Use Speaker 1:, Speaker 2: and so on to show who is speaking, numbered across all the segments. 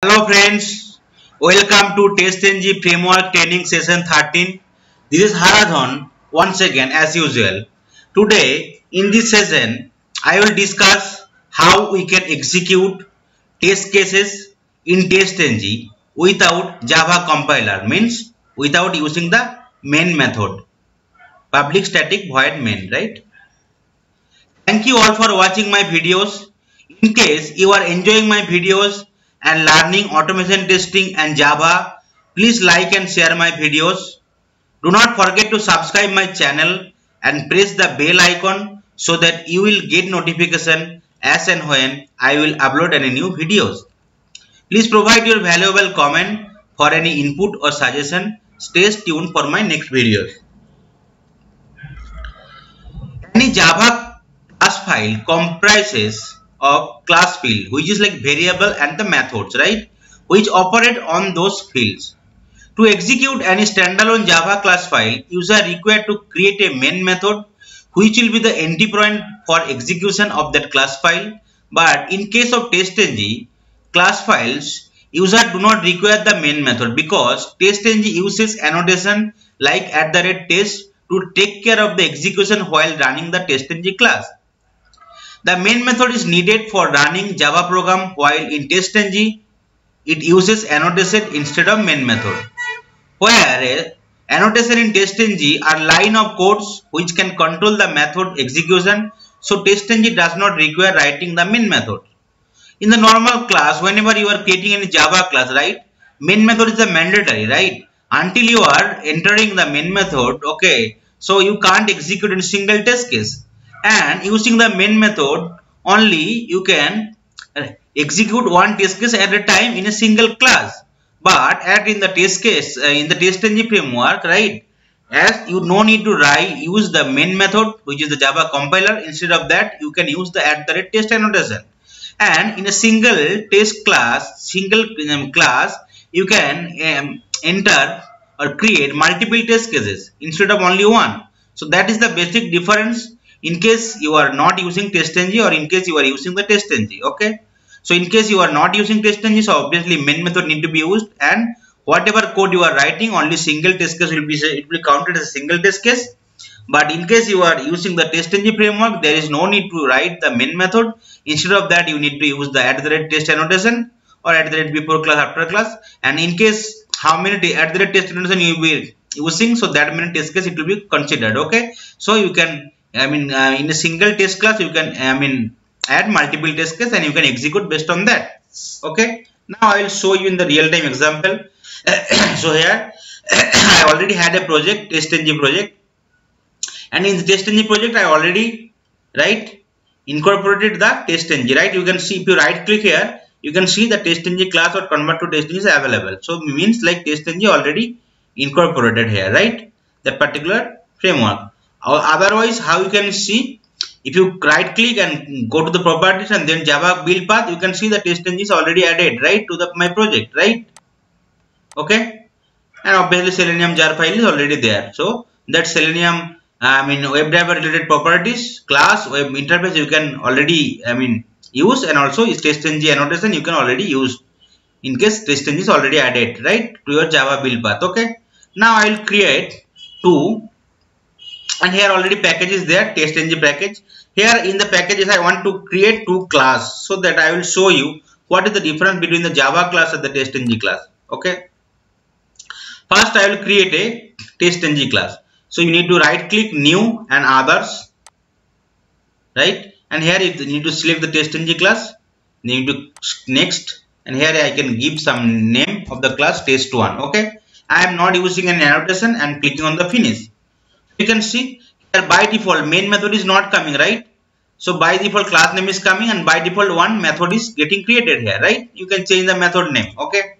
Speaker 1: Hello friends, welcome to TestNG Framework Training Session 13. This is Haradhan once again as usual. Today in this session I will discuss how we can execute test cases in TestNG without Java compiler, means without using the main method, public static void main, right? Thank you all for watching my videos. In case you are enjoying my videos and learning automation testing and Java, please like and share my videos. Do not forget to subscribe my channel and press the bell icon so that you will get notification as and when I will upload any new videos. Please provide your valuable comment for any input or suggestion. Stay tuned for my next videos. Any Java class file comprises of class field, which is like variable, and the methods, right, which operate on those fields. To execute any standalone Java class file, user required to create a main method which will be the entry point for execution of that class file. But in case of TestNG class files, user do not require the main method because TestNG uses annotation like @test to take care of the execution while running the TestNG class. The main method is needed for running Java program, while in TestNG it uses annotation instead of main method. Where annotation in TestNG are line of codes which can control the method execution, so TestNG does not require writing the main method. In the normal class, whenever you are creating any Java class, right, main method is a mandatory, right? Until you are entering the main method, okay, so you can't execute in single test case. And using the main method only, you can execute one test case at a time in a single class. But in the test case, in the TestNG framework, right, as you no need to use the main method, which is the Java compiler. Instead of that, you can use the @test annotation. And in a single test class, you can enter or create multiple test cases instead of only one. So that is the basic difference in case you are not using TestNG or in case you are using the TestNG. Okay. So in case you are not using TestNG, so obviously main method need to be used, and whatever code you are writing, only single test case will be counted as a single test case. But in case you are using the TestNG framework, there is no need to write the main method. Instead of that, you need to use the @test annotation or before class, after class. And in case how many @test annotation you will be using, so that many test case it will be considered. Okay, so you can, in a single test class, you can, add multiple test case and you can execute based on that. Okay, now I will show you in the real time example. So here I already had a project, TestNG project. And in the TestNG project, I already incorporated the TestNG. Right, you can see if you right click here, you can see the TestNG class or convert to TestNG is available. So means like TestNG already incorporated here, right? That particular framework. Otherwise, how you can see, if you right click and go to the properties and then Java build path, you can see the TestNG is already added right to my project, right? Okay, and obviously Selenium jar file is already there. So that Selenium, WebDriver related properties, class, web interface you can already use, and also is TestNG annotation you can already use in case TestNG is already added right to your Java build path. Okay, now I will create two, and here already package is there, TestNG package. Here in the packages I want to create two class, so that I will show you what is the difference between the Java class and the TestNG class. Okay, first I will create a TestNG class. So you need to right click new and others, right? And here you need to select the TestNG class, need to next, and here I can give some name of the class test1. Okay, I am not using an annotation and clicking on the finish. You can see here by default main method is not coming, right? So by default class name is coming, and by default one method is getting created here, right? You can change the method name. Okay,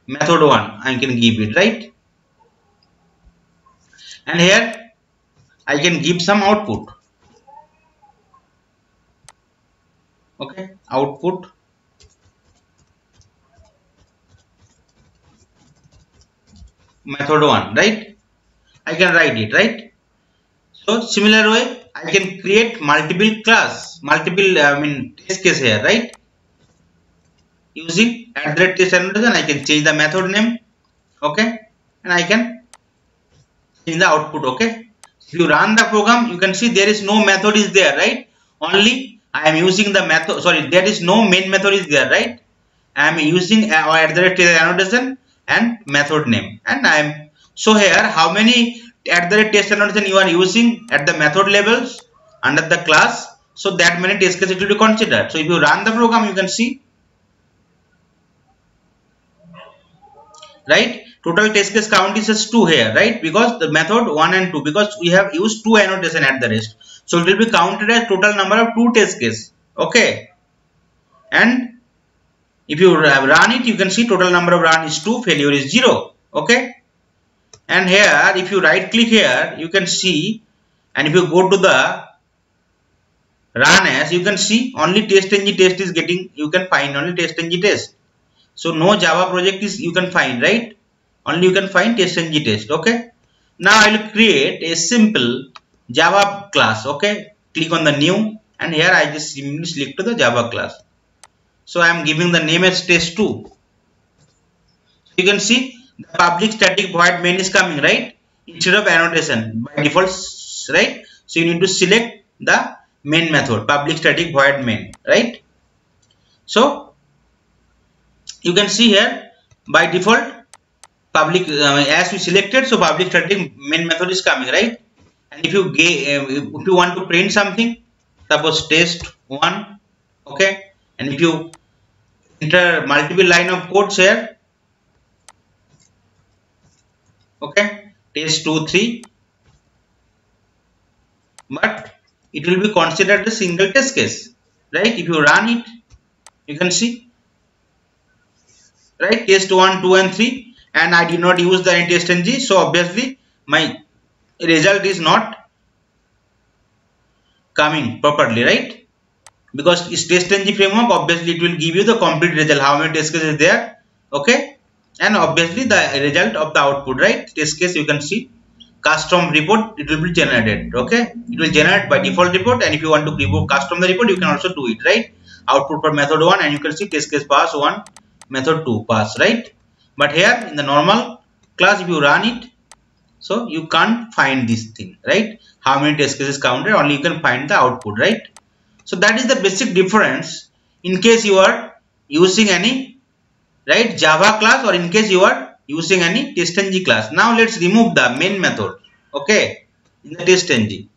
Speaker 1: method 1 I can give it, right? And here I can give some output. Okay, output method 1, right? I can write it, right? So similar way I can create multiple class, multiple test case here, right? using @test annotation. I can change the method name, okay, and I can change the output, okay. If you run the program, you can see there is no method is there, right? Only I am using the method, sorry, there is no main method is there, right? I am using @test annotation and method name, and I am, so here how many @test annotation you are using at the method levels under the class, so that many test cases it will be considered. So if you run the program, you can see, right, total test case count is just 2 here, right, because the method 1 and 2, because we have used 2 annotation at the rest, so it will be counted as total number of 2 test case, okay. And if you run it, you can see total number of run is 2, failure is 0, okay. And here if you right click here, you can see, and if you go to the run as, you can see only TestNG test is getting, you can find only TestNG test. So no Java project is you can find, right? Only you can find TestNG test, okay. Now I will create a simple Java class, okay. Click on the new, and here I just simply select to the Java class. So I am giving the name as test2. You can see the public static void main is coming, right, instead of annotation by default, right. So you need to select the main method, public static void main, right. So you can see here by default public as we selected, so public static main method is coming, right. And if you want to print something, suppose test1, okay, and if you enter multiple line of codes here, okay, test2 3, but it will be considered a single test case, right. If you run it, you can see, right, test 1 2 and 3, and I did not use the TestNG, so obviously my result is not coming properly, right, because it's TestNG framework, obviously it will give you the complete result, how many test cases is there, okay, and obviously the result of the output, right, test case you can see custom report, it will be generated, okay, it will generate by default report, and if you want to custom the report, you can also do it, right, output for method 1, and you can see test case pass 1, method 2 pass, right. But here in the normal class, if you run it, so you can't find this thing, right, how many test cases counted, only you can find the output, right. So that is the basic difference in case you are using any, right, Java class, or in case you are using any TestNG class. Now let's remove the main method, okay, in the TestNG.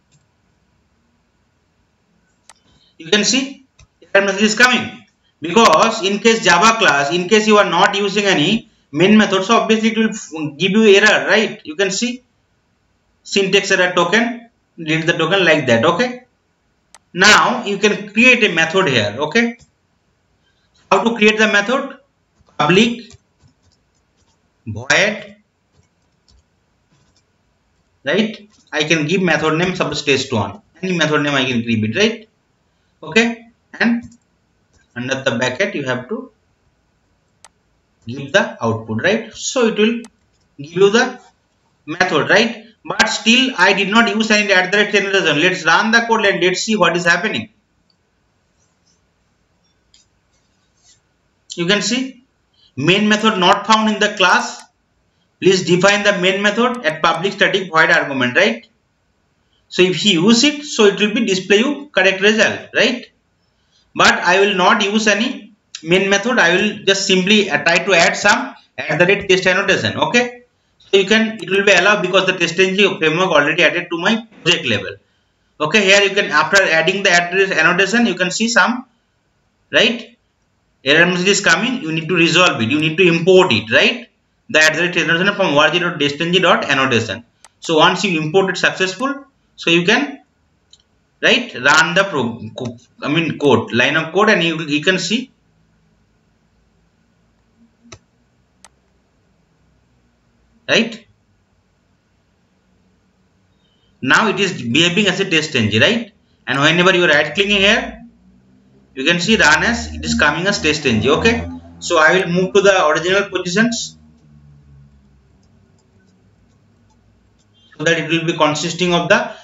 Speaker 1: You can see error message is coming, because in case Java class, in case you are not using any main method, so obviously it will give you error, right. You can see syntax error token, delete the token like that, okay. Now you can create a method here, okay. How to create the method? Public void, right, I can give method name suppose test1, any method name I can give it, right, okay, and under the bracket you have to give the output, right. So it will give you the method, right, but still I did not use any @generation. Let's run the code and let's see what is happening. You can see main method not found in the class, please define the main method at public static void argument, right. So if you use it, so it will be display you correct result, right. But I will not use any main method, I will just simply try to add some @test annotation, okay. So you can, it will be allowed because the TestNG framework already added to my project level, okay. Here you can, after adding the annotation, you can see some, right, error message is coming, you need to resolve it, you need to import it, right, the annotation from org.testng.annotation. So once you import it successful, so you can, right, run the code, line of code, and you can see, right, now it is behaving as a TestNG, right, and whenever you are right clicking here, you can see run as, it is coming as TestNG, okay. So I will move to the original positions, so that it will be consisting of the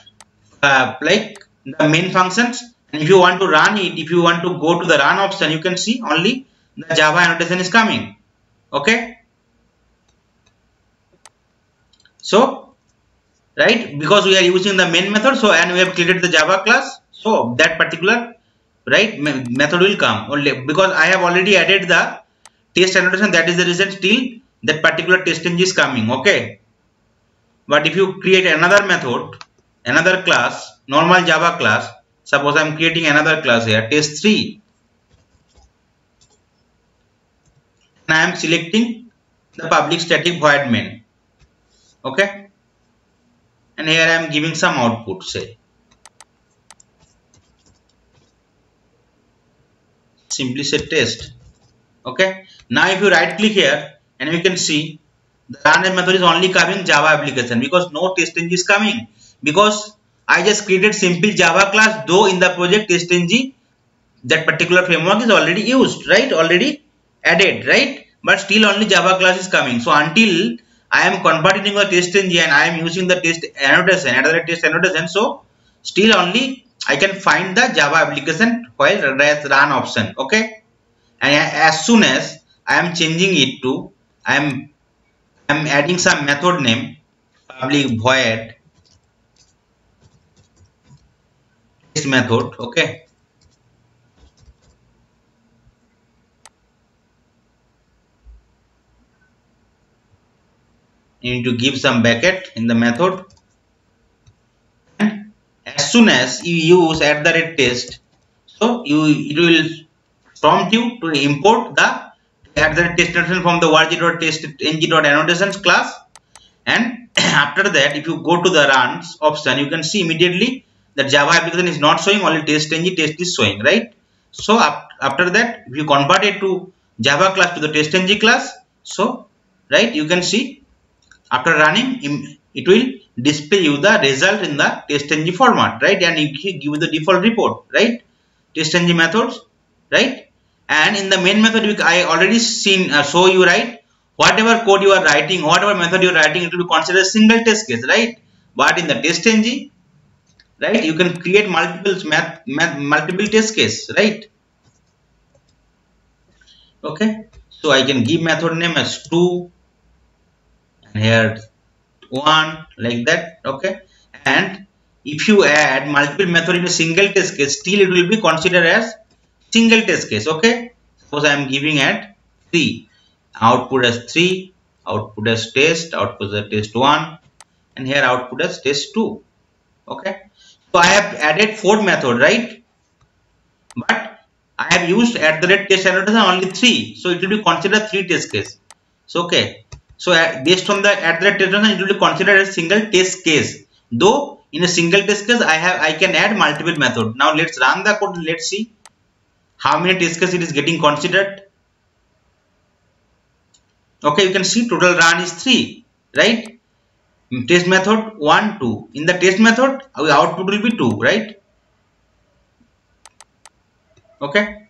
Speaker 1: like the main functions, and if you want to run it, if you want to go to the run option, you can see only the Java annotation is coming. Okay. So, right, because we are using the main method, so and we have created the Java class, so that particular right method will come only because I have already added the test annotation. That is the reason still that particular TestNG is coming. Okay. But if you create another method, another class, normal Java class, suppose I am creating another class here, test3, and I am selecting the public static void main. Okay. And here I am giving some output, say simply say test. Okay. Now if you right click here and you can see the run method is only coming Java application because no TestNG is coming, because I just created simple Java class, though in the project TestNG that particular framework is already used, right, already added, right, but still only Java class is coming. So until I am converting the TestNG and I am using the test annotation, another test annotation, so still only I can find the Java application while run option. Okay. And as soon as I am changing it to I am adding some method name public void test method. Okay. You need to give some bracket in the method, and as soon as you use @test, so it will prompt you to import the @test annotation from the wrg.testng.annotations class. And after that, if you go to the runs option, you can see immediately that Java application is not showing, only TestNG test is showing, right? So after that, if you convert it to Java class to the TestNG class, so right, you can see after running it will display you the result in the TestNG format, right, and it give you the default report, right, TestNG methods, right. And in the main method I already seen show you, right, whatever code you are writing, whatever method you are writing, it will be considered single test case, right. But in the TestNG, right, you can create multiple test case, right. Okay. So I can give method name as 2 and here 1 like that. Okay. And if you add multiple method in a single test case, still it will be considered as single test case. Okay. Suppose I am giving at 3, output as 3, output as test, output as test1, and here output as test2. Okay. So I have added 4 method, right, but I have used @test annotation only 3, so it will be considered 3 test case. So okay. So based on the @test annotation, it will be considered as single test case. Though in a single test case, I can add multiple method. Now let's run the code. Let's see how many test cases it is getting considered. Okay, you can see total run is 3, right. Test method 1, 2. In the test method, our output will be 2, right. Okay.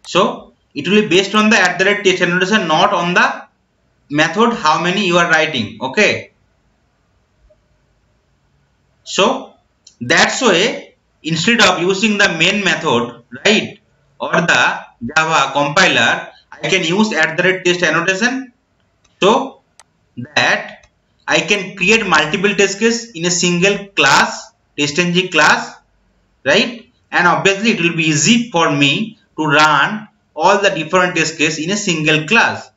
Speaker 1: So it will be based on the @test annotation, not on the method how many you are writing. Okay. So that's why instead of using the main method, right, or the Java compiler, I can use @test annotation, so that I can create multiple test case in a single class, TestNG class, right, and obviously it will be easy for me to run all the different test case in a single class.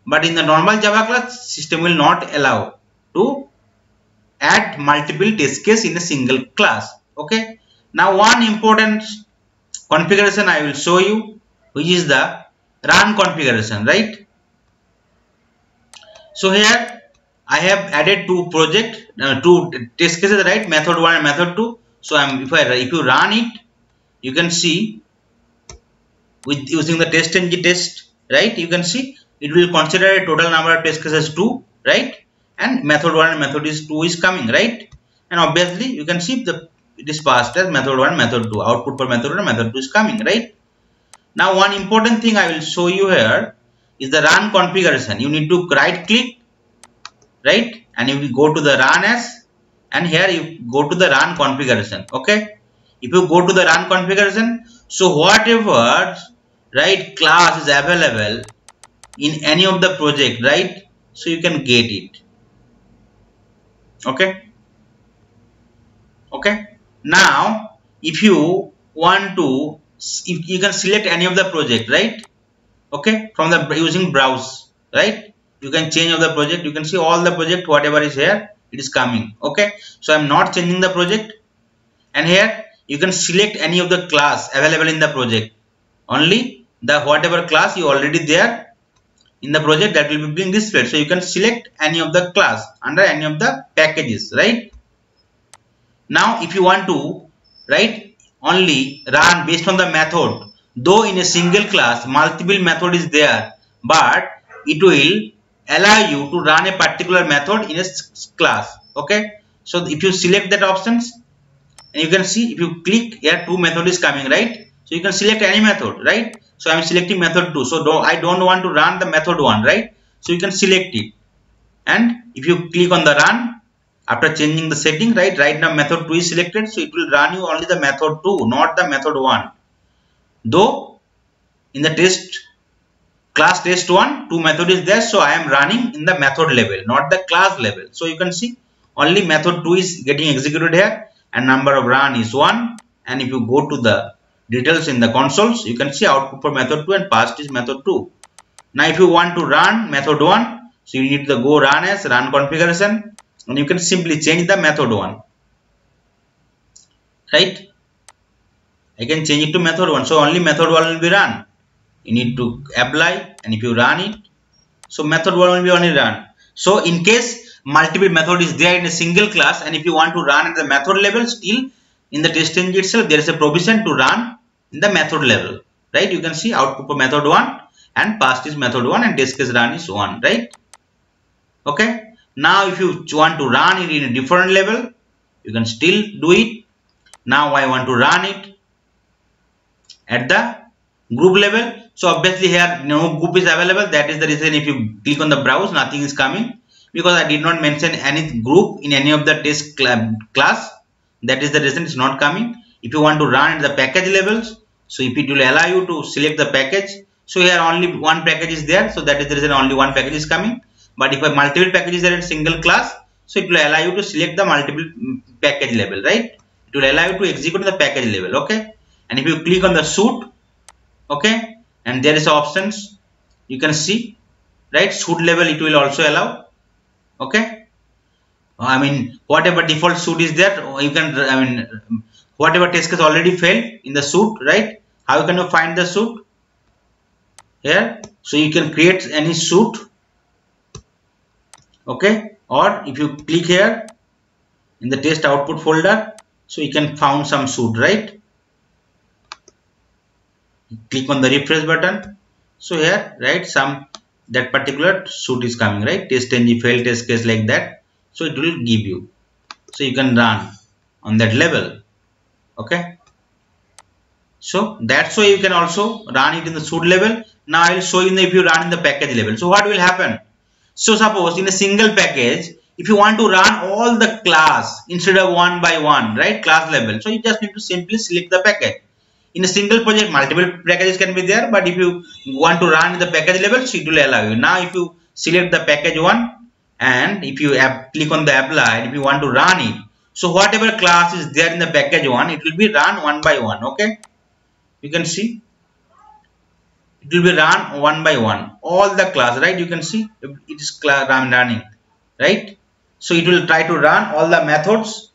Speaker 1: But in the normal Java class, system will not allow to add multiple test case in a single class. Okay. Now one important configuration I will show you, which is the run configuration, right. So here I have added two test cases, right, method 1 and method 2. So if you run it, you can see with using the TestNG test, right, you can see it will consider a total number of test cases 2, right, and method 1 and method 2 is coming, right, and obviously you can see it is passed as method 1 method 2, output for method 1 and method 2 is coming, right. Now one important thing I will show you here is the run configuration. You need to right click, right, and you will go to the run as, and here you go to the run configuration. Okay, if you go to the run configuration, so whatever, right, class is available in any of the project, right, so you can get it. Okay. Now if you want to, if you can select any of the project, right, okay, from the using browse, right, you can change of the project. You can see all the project, whatever is here, it is coming. Okay, so I'm not changing the project, and here you can select any of the class available in the project. Only the whatever class you already there in the project, that will be being displayed. So you can select any of the class under any of the packages, right. Now if you want to, right, only run based on the method, though in a single class multiple method is there, but it will allow you to run a particular method in a class. Okay, so if you select that options, and you can see if you click here, two method is coming, right, so you can select any method, right. So I'm selecting method 2, so I don't want to run the method 1, right, so you can select it, and if you click on the run after changing the setting, right now method 2 is selected, so it will run you only the method 2, not the method 1, though in the class test 1 two method is there, so I am running in the method level, not the class level. So you can see only method 2 is getting executed here, and number of run is 1. And if you go to the details in the consoles, you can see output for method 2 and passed is method 2. Now if you want to run method 1, so you need to go run as run configuration, and you can simply change the method 1, right. I can change it to method 1, so only method 1 will be run. You need to apply, and if you run it, so method 1 will be only run. So in case multiple method is there in a single class, and if you want to run at the method level, still in the TestNG itself there is a provision to run in the method level, right. You can see output for method 1 and passed is method 1 and test case run is 1, right. Okay, now if you want to run it in a different level, you can still do it. Now I want to run it at the group level, so obviously here no group is available. That is the reason if you click on the browse, nothing is coming, because I did not mention any group in any of the test class. That is the reason it's not coming. If you want to run at the package levels, so if it will allow you to select the package, so here only one package is there, so that is the reason only one package is coming. But if a multiple package is there in single class, so it will allow you to select the multiple package level, right. It will allow you to execute the package level. Okay, and if you click on the suite, okay, and there is options, you can see, right, suite level it will also allow. Okay, I mean whatever default suite is there, you can, I mean whatever test case already failed in the suite, right. How can you find the suite here? So you can create any suite. Okay, or if you click here in the test output folder, so you can found some suite, right. Click on the refresh button, so here, right, some that particular suite is coming, right, TestNG fail test case like that, so it will give you, so you can run on that level. Okay, so that's why you can also run it in the suite level. Now I will show you if you run in the package level. So what will happen? So suppose in a single package, if you want to run all the class instead of one by one, right, class level, so you just need to simply select the package. In a single project, multiple packages can be there, but if you want to run in the package level, so it will allow you. Now if you select the package 1, and if you click on the apply, and if you want to run it, so whatever class is there in the package 1, it will be run one by one. Okay, you can see it will be run one by one, all the class, right. You can see it is running, right. So it will try to run all the methods,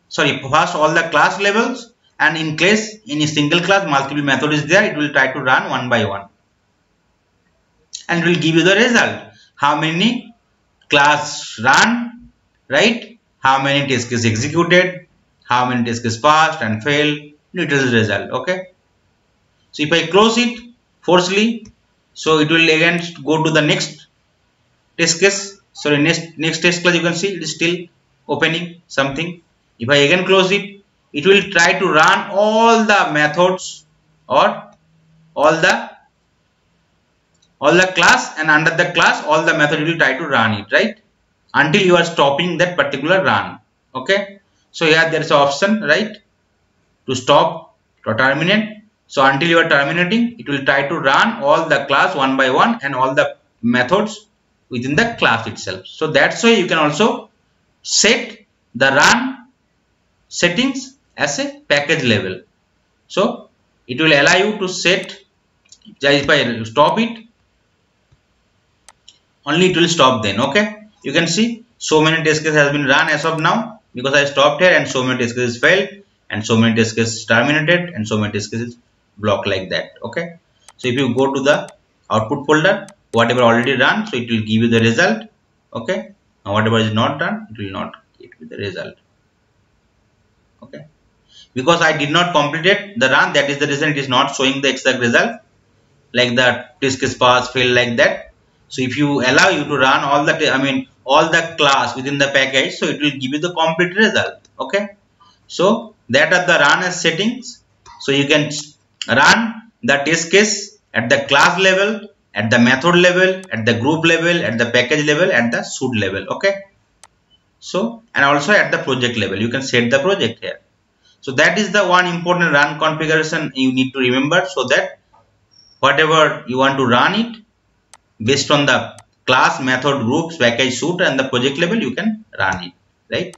Speaker 1: sorry, first all the class levels, and in case in a single class multiple method is there, it will try to run one by one, and it will give you the result, how many class run, right, how many test cases executed, how many test cases passed and failed, it is the result. Okay, so if I close it forcefully, so it will again go to the next test case, sorry, next test class. You can see it is still opening something. If I again close it, it will try to run all the methods or all the class, and under the class all the method will try to run it, right, until you are stopping that particular run. Okay, so here there is an option, right, to stop or terminate. So until you are terminating, it will try to run all the class one by one and all the methods within the class itself. So that's why you can also set the run settings as a package level. So it will allow you to set, if I stop it, only it will stop then. Okay, you can see so many test cases has been run as of now because I stopped here, and so many test cases failed, and so many test cases terminated, and so many test cases blocked like that. Okay, so if you go to the output folder, whatever already run, so it will give you the result. Okay, now whatever is not done, it will not give you the result. Okay, because I did not complete the run, that is the reason it is not showing the exact result, like the test case pass fail like that. So if you allow you to run all the all the class within the package, so it will give you the complete result. Okay, so that are the run as settings. So you can run the test case at the class level, at the method level, at the group level, at the package level, at the suite level. Okay, so and also at the project level you can set the project here. So that is the one important run configuration you need to remember, so that whatever you want to run it based on the class, method, groups, package, suite and the project level, you can run it, right?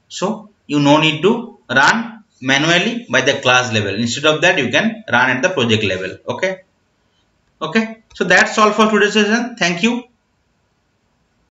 Speaker 1: So you no need to run manually by the class level. Instead of that, you can run at the project level. Okay, so that's all for today's session. Thank you.